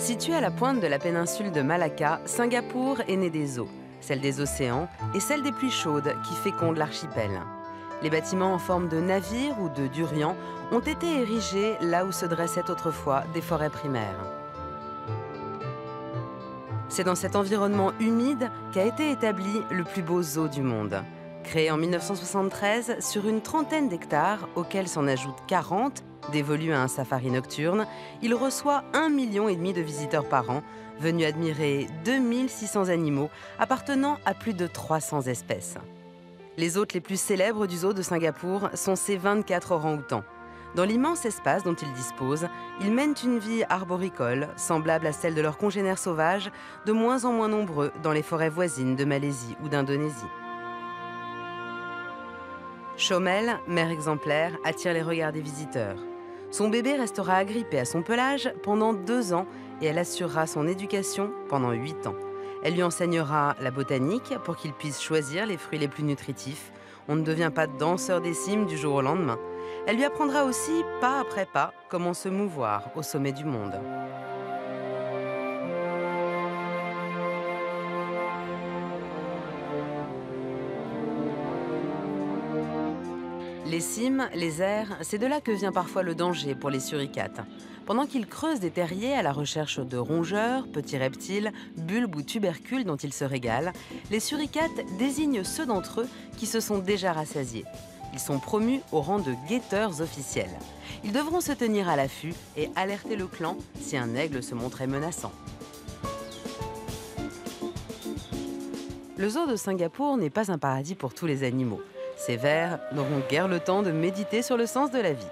Située à la pointe de la péninsule de Malacca, Singapour est née des eaux, celle des océans et celle des pluies chaudes qui fécondent l'archipel. Les bâtiments en forme de navires ou de durians ont été érigés là où se dressaient autrefois des forêts primaires. C'est dans cet environnement humide qu'a été établi le plus beau zoo du monde. Créé en 1973 sur une trentaine d'hectares, auxquels s'en ajoutent 40 dévolus à un safari nocturne, il reçoit 1,5 million de visiteurs par an, venus admirer 2600 animaux appartenant à plus de 300 espèces. Les hôtes les plus célèbres du zoo de Singapour sont ces 24 orang-outans. Dans l'immense espace dont ils disposent, ils mènent une vie arboricole, semblable à celle de leurs congénères sauvages, de moins en moins nombreux dans les forêts voisines de Malaisie ou d'Indonésie. Chomel, mère exemplaire, attire les regards des visiteurs. Son bébé restera agrippé à son pelage pendant 2 ans et elle assurera son éducation pendant 8 ans. Elle lui enseignera la botanique pour qu'il puisse choisir les fruits les plus nutritifs. On ne devient pas danseur des cimes du jour au lendemain. Elle lui apprendra aussi, pas après pas, comment se mouvoir au sommet du monde. Les cimes, les airs, c'est de là que vient parfois le danger pour les suricates. Pendant qu'ils creusent des terriers à la recherche de rongeurs, petits reptiles, bulbes ou tubercules dont ils se régalent, les suricates désignent ceux d'entre eux qui se sont déjà rassasiés. Ils sont promus au rang de guetteurs officiels. Ils devront se tenir à l'affût et alerter le clan si un aigle se montrait menaçant. Le zoo de Singapour n'est pas un paradis pour tous les animaux. Ces vers n'auront guère le temps de méditer sur le sens de la vie.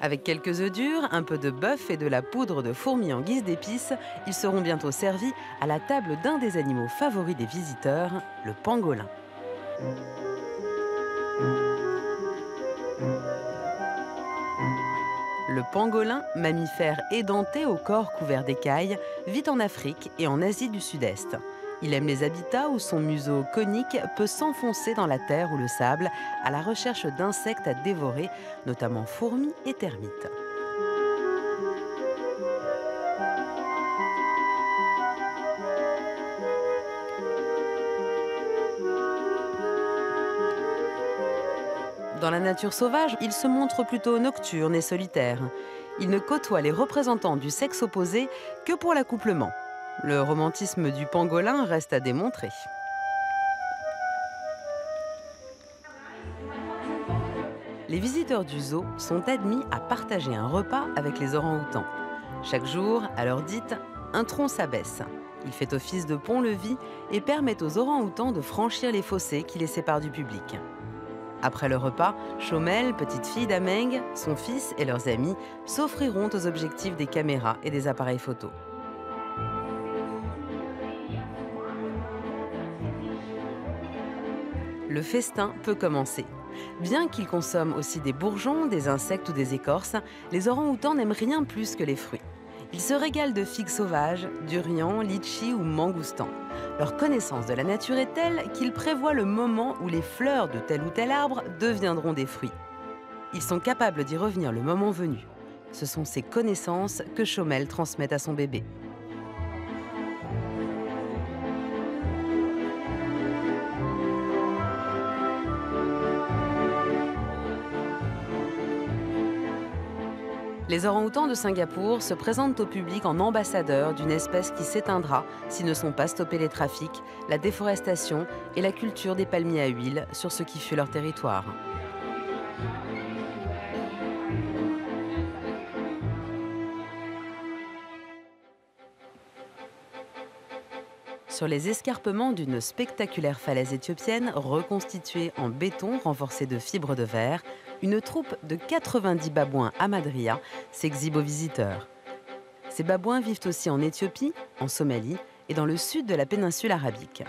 Avec quelques œufs durs, un peu de bœuf et de la poudre de fourmi en guise d'épices, ils seront bientôt servis à la table d'un des animaux favoris des visiteurs, le pangolin. Le pangolin, mammifère édenté au corps couvert d'écailles, vit en Afrique et en Asie du Sud-Est. Il aime les habitats où son museau conique peut s'enfoncer dans la terre ou le sable à la recherche d'insectes à dévorer, notamment fourmis et termites. Dans la nature sauvage, il se montre plutôt nocturne et solitaire. Il ne côtoie les représentants du sexe opposé que pour l'accouplement. Le romantisme du pangolin reste à démontrer. Les visiteurs du zoo sont admis à partager un repas avec les orang-outans. Chaque jour, à l'heure dite, un tronc s'abaisse. Il fait office de pont-levis et permet aux orang-outans de franchir les fossés qui les séparent du public. Après le repas, Chomel, petite fille d'Ameng, son fils et leurs amis s'offriront aux objectifs des caméras et des appareils photo. Le festin peut commencer. Bien qu'ils consomment aussi des bourgeons, des insectes ou des écorces, les orang-outans n'aiment rien plus que les fruits. Ils se régalent de figues sauvages, durians, litchis ou mangoustans. Leur connaissance de la nature est telle qu'ils prévoient le moment où les fleurs de tel ou tel arbre deviendront des fruits. Ils sont capables d'y revenir le moment venu. Ce sont ces connaissances que Chomel transmet à son bébé. Les orang-outans de Singapour se présentent au public en ambassadeurs d'une espèce qui s'éteindra si ne sont pas stoppés les trafics, la déforestation et la culture des palmiers à huile sur ce qui fut leur territoire. Sur les escarpements d'une spectaculaire falaise éthiopienne reconstituée en béton renforcé de fibres de verre, une troupe de 90 babouins hamadryas s'exhibe aux visiteurs. Ces babouins vivent aussi en Éthiopie, en Somalie et dans le sud de la péninsule arabique.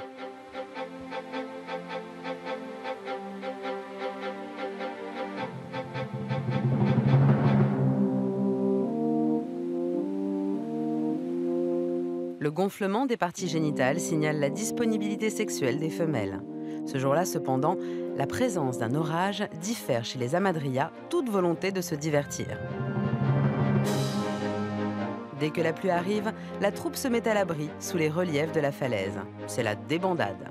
Le gonflement des parties génitales signale la disponibilité sexuelle des femelles. Ce jour-là, cependant, la présence d'un orage diffère chez les Hamadryas toute volonté de se divertir. Dès que la pluie arrive, la troupe se met à l'abri sous les reliefs de la falaise. C'est la débandade.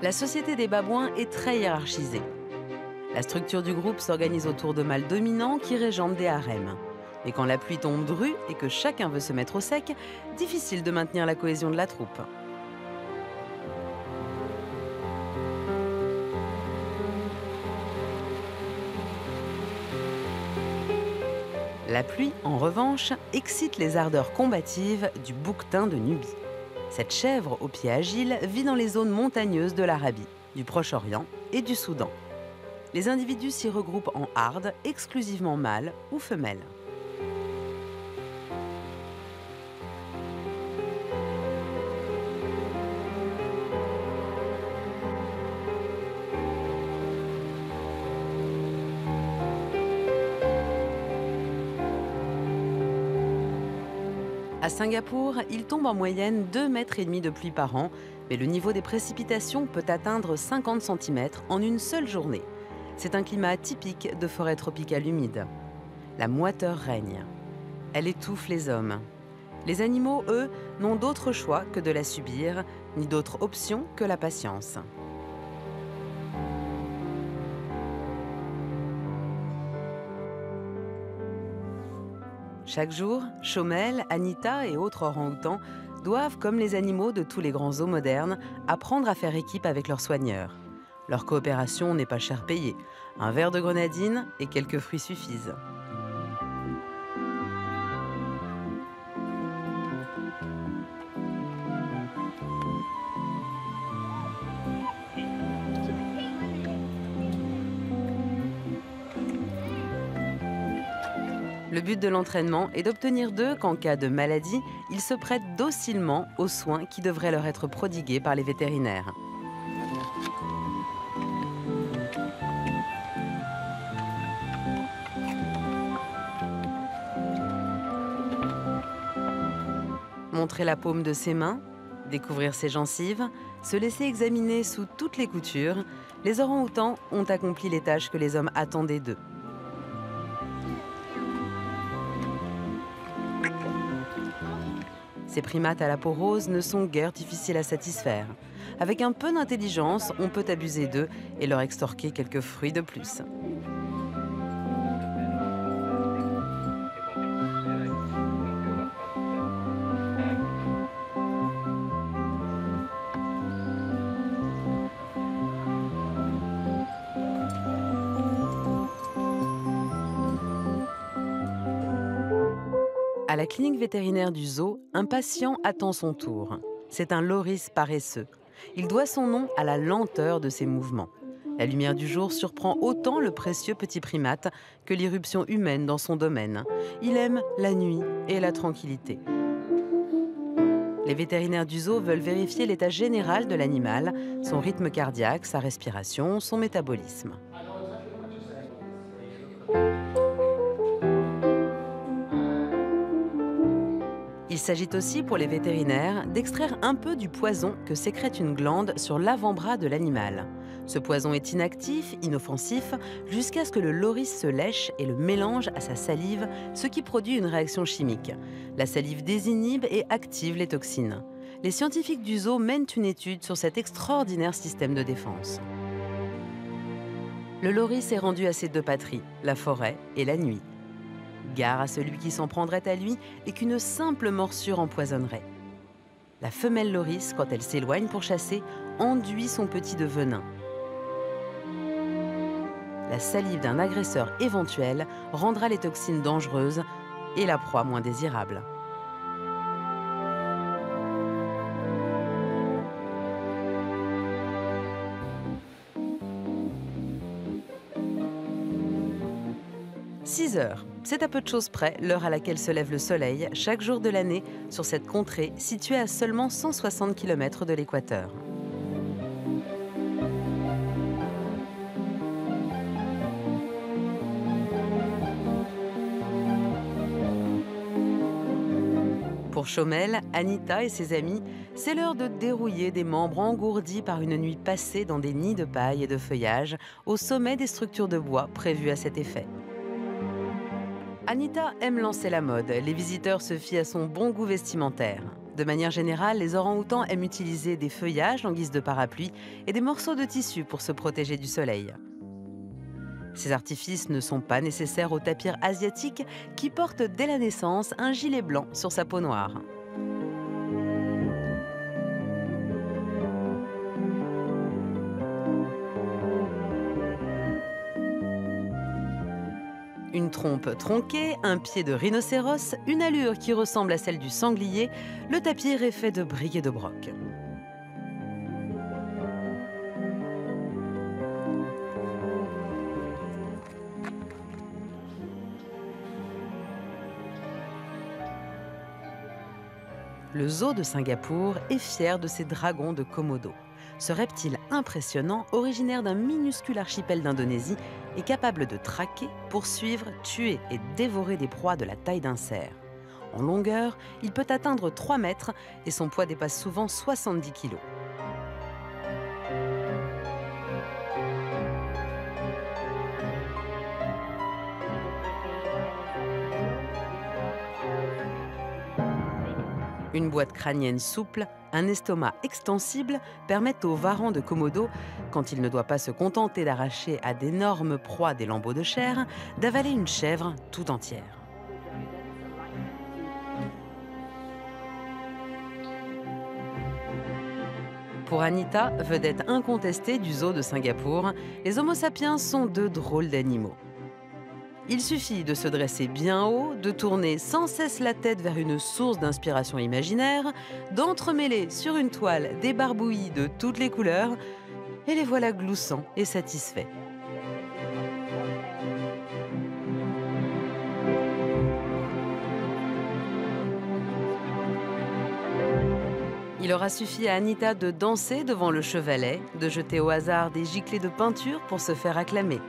La société des babouins est très hiérarchisée. La structure du groupe s'organise autour de mâles dominants qui régentent des harems. Mais quand la pluie tombe dru et que chacun veut se mettre au sec, difficile de maintenir la cohésion de la troupe. La pluie, en revanche, excite les ardeurs combatives du bouquetin de Nubie. Cette chèvre aux pieds agiles vit dans les zones montagneuses de l'Arabie, du Proche-Orient et du Soudan. Les individus s'y regroupent en hardes, exclusivement mâles ou femelles. À Singapour, il tombe en moyenne 2,5 mètres de pluie par an, mais le niveau des précipitations peut atteindre 50 cm en une seule journée. C'est un climat atypique de forêt tropicale humide. La moiteur règne. Elle étouffe les hommes. Les animaux, eux, n'ont d'autre choix que de la subir, ni d'autre option que la patience. Chaque jour, Chomel, Anita et autres orang-outans doivent, comme les animaux de tous les grands zoos modernes, apprendre à faire équipe avec leurs soigneurs. Leur coopération n'est pas cher payée. Un verre de grenadine et quelques fruits suffisent. Le but de l'entraînement est d'obtenir d'eux qu'en cas de maladie, ils se prêtent docilement aux soins qui devraient leur être prodigués par les vétérinaires. Montrer la paume de ses mains, découvrir ses gencives, se laisser examiner sous toutes les coutures, les orang-outans ont accompli les tâches que les hommes attendaient d'eux. Ces primates à la peau rose ne sont guère difficiles à satisfaire. Avec un peu d'intelligence, on peut abuser d'eux et leur extorquer quelques fruits de plus. À la clinique vétérinaire du zoo, un patient attend son tour. C'est un loris paresseux. Il doit son nom à la lenteur de ses mouvements. La lumière du jour surprend autant le précieux petit primate que l'irruption humaine dans son domaine. Il aime la nuit et la tranquillité. Les vétérinaires du zoo veulent vérifier l'état général de l'animal, son rythme cardiaque, sa respiration, son métabolisme. Il s'agit aussi pour les vétérinaires d'extraire un peu du poison que sécrète une glande sur l'avant-bras de l'animal. Ce poison est inactif, inoffensif, jusqu'à ce que le loris se lèche et le mélange à sa salive, ce qui produit une réaction chimique. La salive désinhibe et active les toxines. Les scientifiques du zoo mènent une étude sur cet extraordinaire système de défense. Le loris est rendu à ses deux patries, la forêt et la nuit. Gare à celui qui s'en prendrait à lui et qu'une simple morsure empoisonnerait. La femelle loris, quand elle s'éloigne pour chasser, enduit son petit de venin. La salive d'un agresseur éventuel rendra les toxines dangereuses et la proie moins désirable. « 6 heures. C'est à peu de choses près l'heure à laquelle se lève le soleil chaque jour de l'année sur cette contrée située à seulement 160 km de l'équateur. Pour Chomel, Anita et ses amis, c'est l'heure de dérouiller des membres engourdis par une nuit passée dans des nids de paille et de feuillage au sommet des structures de bois prévues à cet effet. Anita aime lancer la mode. Les visiteurs se fient à son bon goût vestimentaire. De manière générale, les orang-outans aiment utiliser des feuillages en guise de parapluie et des morceaux de tissu pour se protéger du soleil. Ces artifices ne sont pas nécessaires au tapir asiatique qui porte dès la naissance un gilet blanc sur sa peau noire. Une trompe tronquée, un pied de rhinocéros, une allure qui ressemble à celle du sanglier, le tapir est fait de briques et de broc. Le zoo de Singapour est fier de ses dragons de Komodo. Ce reptile impressionnant, originaire d'un minuscule archipel d'Indonésie, est capable de traquer, poursuivre, tuer et dévorer des proies de la taille d'un cerf. En longueur, il peut atteindre 3 mètres et son poids dépasse souvent 70 kilos. Une boîte crânienne souple, un estomac extensible permettent au varan de Komodo, quand il ne doit pas se contenter d'arracher à d'énormes proies des lambeaux de chair, d'avaler une chèvre tout entière. Pour Anita, vedette incontestée du zoo de Singapour, les Homo sapiens sont de drôles d'animaux. Il suffit de se dresser bien haut, de tourner sans cesse la tête vers une source d'inspiration imaginaire, d'entremêler sur une toile des barbouillis de toutes les couleurs, et les voilà gloussants et satisfaits. Il aura suffi à Anita de danser devant le chevalet, de jeter au hasard des giclées de peinture pour se faire acclamer.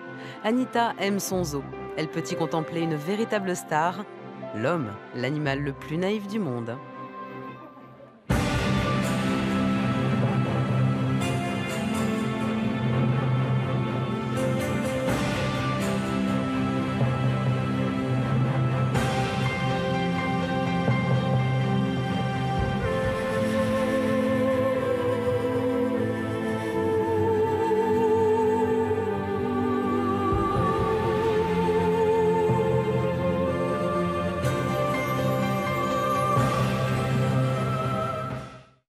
Anita aime son zoo. Elle peut y contempler une véritable star, l'homme, l'animal le plus naïf du monde.